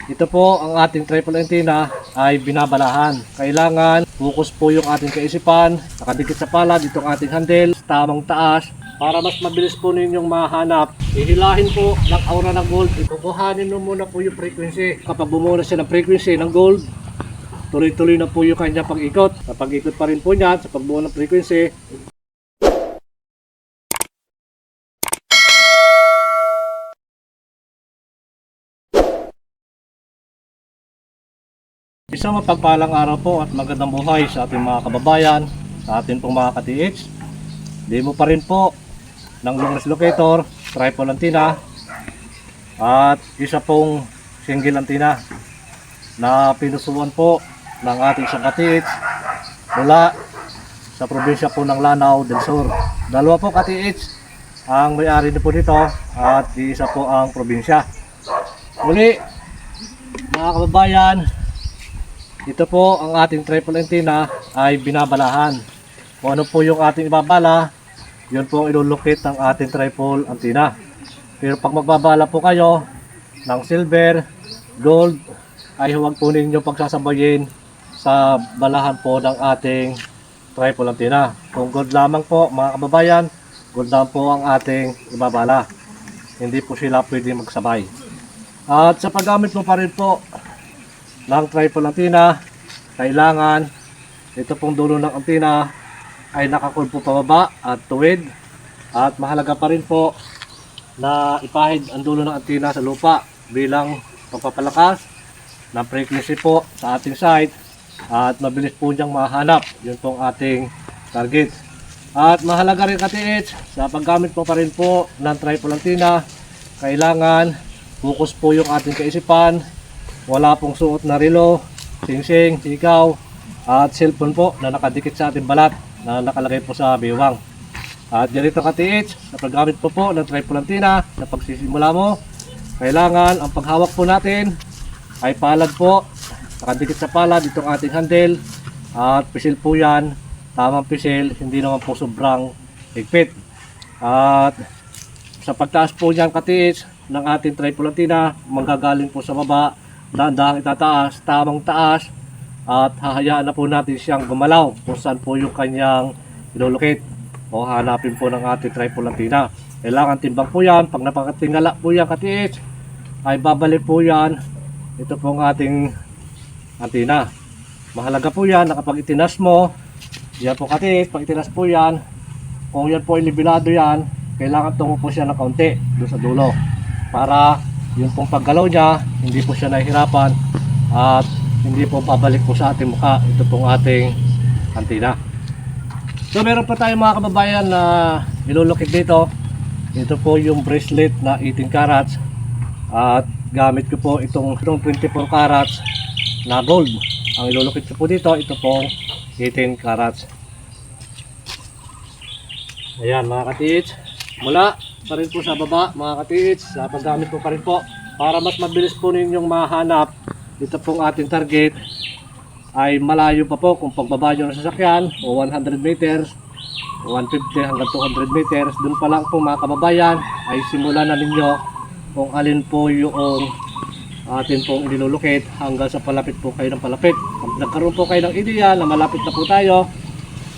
Ito po ang ating triple antenna ay binabalahan. Kailangan focus po yung ating kaisipan, nakadikit sa palad itong ating handle, tamang taas, para mas mabilis po ninyong mahanap. Ihilahin po ng aura ng gold, ikukuhanin mo muna po yung frequency. Kapag bumuna siya ng frequency ng gold, tuloy-tuloy na po yung kanya pag-ikot. Kapag ikot pa rin po niyan sa pagbuo ng frequency, isang mapagpalang araw po at magandang buhay sa ating mga kababayan, sa ating pong mga ka-TH. Demo pa rin po ng Longres Locator, triple antenna at isa pong single antenna na pinusuan po ng ating isang ka-TH mula sa probinsya po ng Lanao del Sur. Dalawa po ka-TH ang may-ari na po nito at isa po ang probinsya. Muli mga kababayan, ito po ang ating triple antenna ay binabalahan. Kung ano po yung ating ibabala, yun po ang ilulukit ng ating triple antenna. Pero pag magbabala po kayo ng silver, gold, ay huwag po ninyo pagsasabayin sa balahan po ng ating triple antenna. Kung gold lamang po mga kababayan, gold lang po ang ating ibabala. Hindi po sila pwede magsabay. At sa paggamit mo pa rin po ng triple antenna, kailangan ito pong dulo ng antenna ay nakakurb po pababa at tuwid, at mahalaga pa rin po na ipahid ang dulo ng antenna sa lupa bilang pagpapalakas ng frequency po sa ating site at mabilis po niyang mahanap. Yun pong ating target. At mahalaga rin ka-TH, sa paggamit po pa rin po ng triple antenna, kailangan focus po yung ating kaisipan. Wala pong suot na relo, singsing, sikaw, at cellphone po na nakadikit sa ating balat na nakalagay po sa biwang. At ganito ka-TH, sa paggamit po ng triple antenna, sa pagsisimula mo, kailangan ang paghawak po natin ay palad po, nakadikit sa palad itong ating handle, at pisil po yan, tamang pisil, hindi naman po sobrang higpit. At sa pagtaas po niyan ka-TH ng ating triple antenna, manggagaling po sa baba, dahan-dahang itataas, tamang taas, at hahayaan na po natin siyang gumalaw kung saan po yung kanyang ilulukit o hanapin po ng ating triple antenna. Kailangan timbang po yan. Pag napakatingala po yan ka-TH, ay babalik po yan ito pong ating antenna. Mahalaga po yan na kapag itinas mo yan po ka-TH, pag itinas po yan, kung yan po ay libilado yan, kailangan tungo po siya ng kaunti doon sa dulo para yung pong paggalaw niya, hindi po siya nahihirapan at hindi po pabalik po sa ating mukha ito pong ating antenna. So meron pa tayong mga kababayan na ilulukit dito. Ito po yung bracelet na 18 carats at gamit ko po itong 24 carats na gold. Ang ilulukit ko po dito, ito pong 18 carats. Ayan mga ka-TH, mula pa rin po sa baba mga ka-TH, sa paggamit po pa rin po para mas mabilis po ninyong mahanap ito pong ating target ay malayo pa po kung pagbaba nyo ng sasakyan o 100 meters, 150 hanggang 200 meters. Doon pa lang po mga kababayan ay simulan na ninyo kung alin po yung atin pong inilulukit hanggang sa palapit po kayo ng palapit. Pag nagkaroon po kayo ng ideya na malapit na po tayo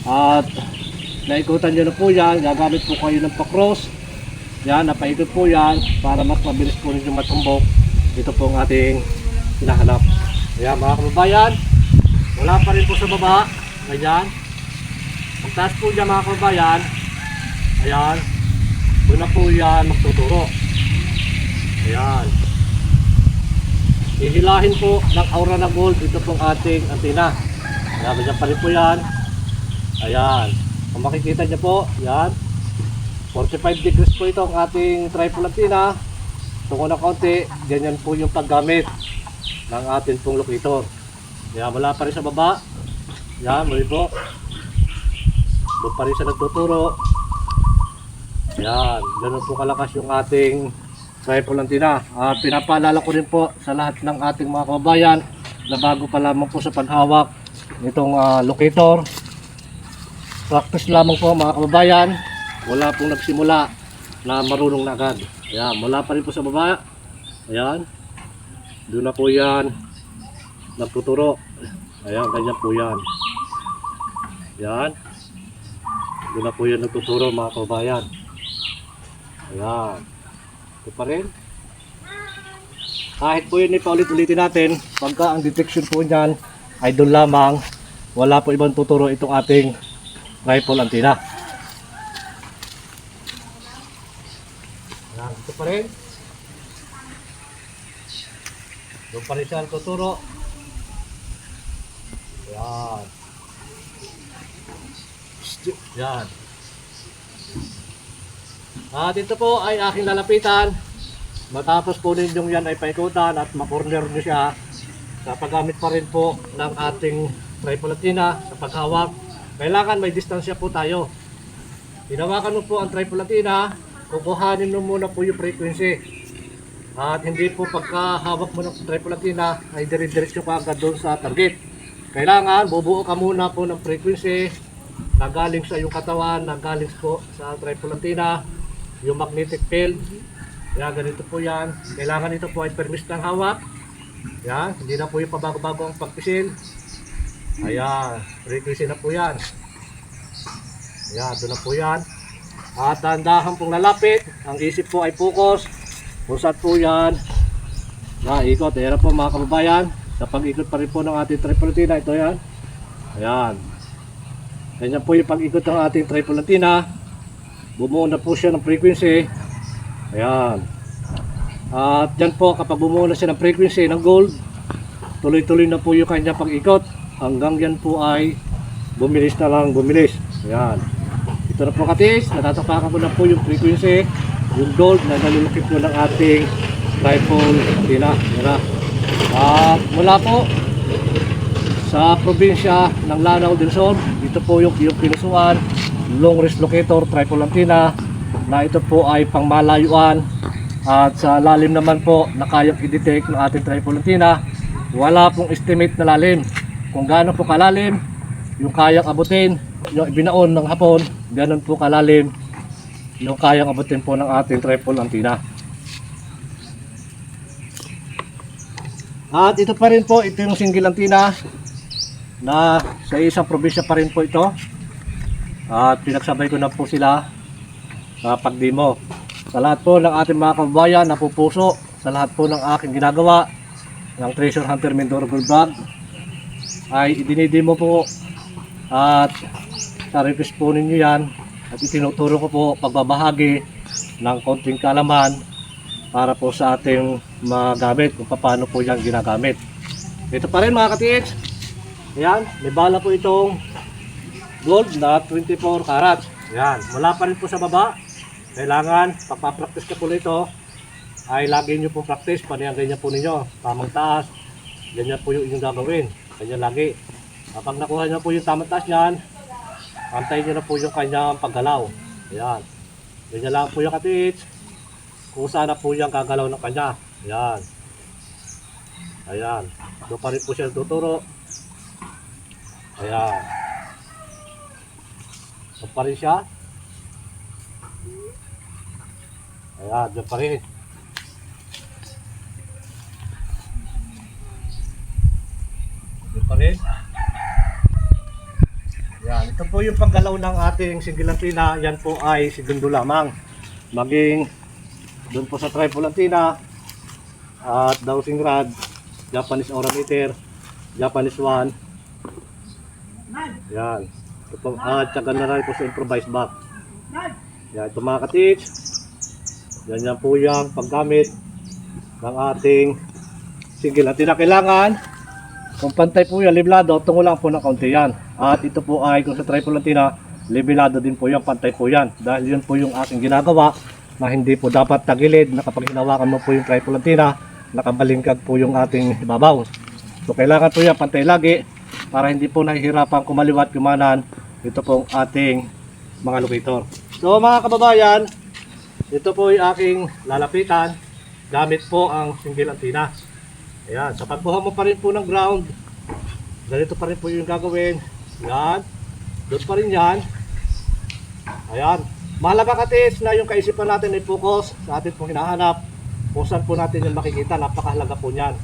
at naikutan nyo na po yan, gagamit po kayo ng pa-cross. Yan, napaikot po yan para mas mabilis po ninyo matumbok ito po ang ating hinahanap. Ayan mga kababayan, wala pa rin po sa baba. Ayan, pagtaas po dyan mga kababayan, ayan, doon na po yan magtuturo. Ayan, ihilahin po ng aura ng gold ito pong ating antenna. Ayan, dyan pa rin po yan. Ayan, kung makikita nyo po, yan 45 degrees po ito ang ating triple antenna. Tungo na kaunti, ganyan po yung paggamit ng ating pong locator. Yan, wala pa rin sa baba. Yan, muli po, doon pa rin siya nagtuturo. Yan, ganun po kalakas yung ating triple antenna. Pinapaalala ko rin po sa lahat ng ating mga kababayan na bago pa lamang po sa paghawak nitong locator, practice lamang po mga kababayan. Wala pong nagsimula na marunong na agad. Ayan, wala pa rin po sa baba. Ayan. Doon na po yan nagtuturo. Ayan, ganyan po yan. Yan. Doon na po yan nagtuturo mga kababayan. Ayan. Ito pa rin. Kahit po yun ipaulit-ulitin natin, pagka ang detection po niyan ay doon lamang, wala po ibang tuturo itong ating rifle antenna. Ayan, ito pa rin. Doon pa rin siya tuturo. Ayan. Yan. At ito po ay aking lalapitan. Matapos po ninyong yan ay paikutan at makorner nyo siya sa paggamit pa rin po ng ating rifle antenna sa paghawak. Kailangan may distansya po tayo. Hinawakan mo po ang rifle antenna, kukuhanin mo muna po yung frequency. At hindi po pagkahawak mo ng rifle antenna ay dire-diretso ka agad doon sa target. Kailangan bubuo ka muna po ng frequency na galing sa iyong katawan, na galing po sa rifle antenna, yung magnetic field. Yan, ganito po yan. Kailangan ito po ay permis ng hawak. Yan, hindi na po yung pabago-bago ang pagpisil. Ayan, frequency na po yan. Ayan, doon na po yan. At dahan-dahan pong lalapit. Ang isip po ay focus. Kung saan po yan naikot. Ayan po mga kababayan. Sa pag-ikot pa rin po ng ating rifle antenna. Ito yan. Ayan. Ganyan po yung pag-ikot ng ating rifle antenna. Bumuo na po siya ng frequency. Ayan. At yan po, kapag bumuo na siya ng frequency ng gold, tuloy-tuloy na po yung kanya pag-ikot. Hanggang yan po ay bumilis na lang, bumilis. Ayan. Ito na po katis, natatapakan ko na po yung frequency, yung gold na nalulukip po ng ating rifle antenna. At mula po sa probinsya ng Lanao del Sur, ito po yung pinusuan, long range locator rifle antenna, na ito po ay pangmalayuan. At sa lalim naman po na kayang i-detect ng ating rifle antenna, wala pong estimate na lalim. Kung gaano po kalalim yung kayang abutin, yung ibinaon ng hapon, ganon po kalalim yung kayang abutin po ng ating rifle antenna. At ito pa rin po, ito yung single antenna na sa isang probinsya pa rin po ito. At pinagsabay ko na po sila sa pag-demo. Sa lahat po ng ating mga kababayan na pupuso, sa lahat po ng aking ginagawa ng Treasure Hunter Mindoro Gold Vlog, ay idinidemo po at sa-request po ninyo yan. At itinuturo ko po pagbabahagi ng konting kalaman para po sa ating magamit kung paano po yan ginagamit. Ito pa rin mga ka-TH. Ayan, may bala po itong gold na 24 carats. Ayan, wala pa rin po sa baba. Kailangan, pagpapractice ka po nito, ay lagi nyo po practice. Ganyan po ninyo, tamang taas. Ganyan po yung inyong gagawin. Ganyan lagi. Kapag nakuha nyo po yung tamang taas nyan, antayin nyo na po yung kanyang paggalaw. Ayan. Ganyan lang po yung ka-TH. Kung saan na po yung gagalaw ng kanya. Ayan. Ayan. Doon pa rin po siya tuturo. Ayan. Doon pa rin siya. Ayan, doon pa rin. Doon pa rin. Ayan, ito po yung paggalaw ng ating single antenna. Yan po ay segundo lamang. Maging doon po sa rifle antenna at dowsing rod, Japanese aura meter, Japanese 1. Yan. Ito po, at saka na rin po sa improvised back. Yan, ito mga ka-TH. Yan po yung paggamit ng ating single antenna. Kailangan, kung pantay po yan, liblado, tungo lang po ng kaunti yan. At ito po ay, kung sa rifle antenna, liblado din po yan, pantay po yan. Dahil yun po yung aking ginagawa, na hindi po dapat tagilid, na kapag hinawakan mo po yung rifle antenna, nakabalingkag po yung ating ibabaw. So kailangan po yan pantay lagi, para hindi po nahihirapan kumaliwat kumanan ito pong ating mga locator. So mga kababayan, ito po yung aking lalapitan gamit po ang single antenna. Ayan, sa pagbuha mo pa rin po ng ground, ganito pa rin po yung gagawin. Yan, doon pa rin yan. Ayan, mahalaga ka-TH na yung kaisipan natin ay focus sa atin pong hinahanap. Kung saan po natin yung makikita, napakahalaga po niyan.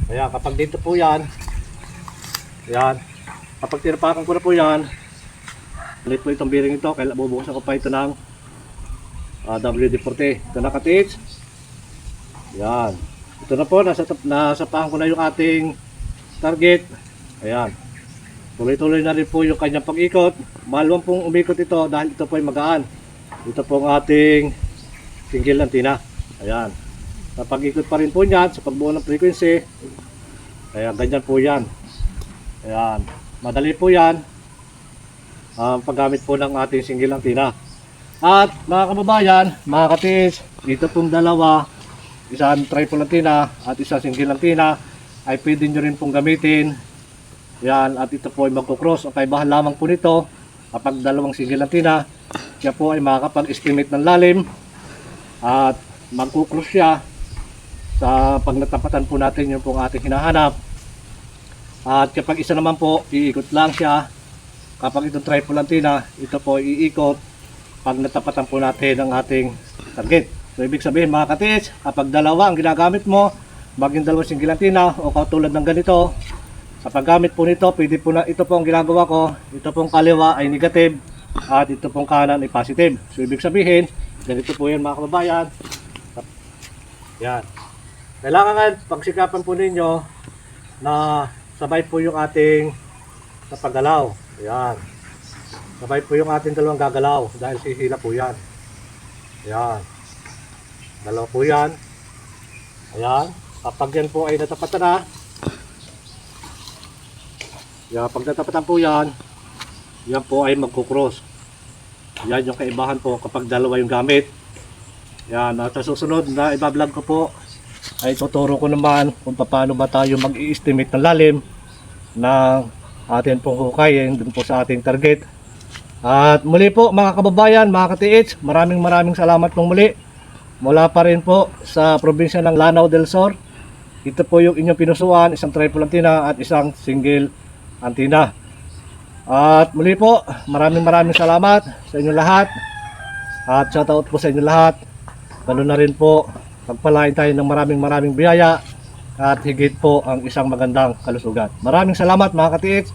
Kaya kapag dito po yan, yan, kapag tinapakan ko na po yan, ulit po itong bearing ito, kaya bubukasan ko pa ito ng WD-40. Ito na ka-tiits. Yan. Ito na po, nasapahan ko na yung ating target. Ayan. Tuloy-tuloy na rin po yung kanyang pag-ikot. Maluwang pong umikot ito dahil ito po ay magaan. Ito po ang ating single antenna. Ayan. Sa pag-ikot pa rin po niyan, sa pagbuo ng frequency, ayan, ganyan po yan. Ayan. Madali po yan ang paggamit po ng ating single antenna. At mga kababayan, mga katiis, dito pong dalawa, isang triple antenna at isang single antenna, ay pwede nyo rin pong gamitin. Yan, at ito po ay magkukross. Ang kaibahan lamang po nito, kapag dalawang single antenna, siya po ay makakapag-estimate ng lalim at magkukross siya sa pag natapatan po natin yung pong ating hinahanap. At kapag isa naman po, iikot lang siya. Kapag itong triple antenna, ito po iikot pag natapatan po natin ang ating target. So ibig sabihin mga katiis, kapag dalawa ang ginagamit mo, maging dalawang single antenna o katulad ng ganito, sa paggamit po nito, pwede po na, ito po ang ginagawa ko, ito pong kaliwa ay negative at ito pong kanan ay positive. So ibig sabihin, ganito po yan mga kababayan. Yan. Kailangan nga pagsikapan po ninyo na sabay po yung ating sa paggalaw. Yan. Sabay po yung ating dalawang gagalaw dahil sisila po yan. Yan. Dalawa po yan. Ayan. Kapag yan po ay natapatan na, yan, pag natapatan po yan, yan po ay magkukross. Yan yung kaibahan po kapag dalawa yung gamit. Yan, at sa susunod na ibablog ko po, ay tuturo ko naman kung paano ba tayo mag-i-estimate ng lalim ng ating pong hukayin dun po sa ating target. At muli po mga kababayan, mga katiits, maraming salamat pong muli. Mula pa rin po sa probinsya ng Lanao del Sur. Ito po yung inyong pinusuan, isang triple antenna at isang single antenna. At muli po, maraming salamat sa inyo lahat. At shoutout po sa inyo lahat. Ganoon na rin po, pagpalain tayo ng maraming biyaya at higit po ang isang magandang kalusugan. Maraming salamat mga katiits.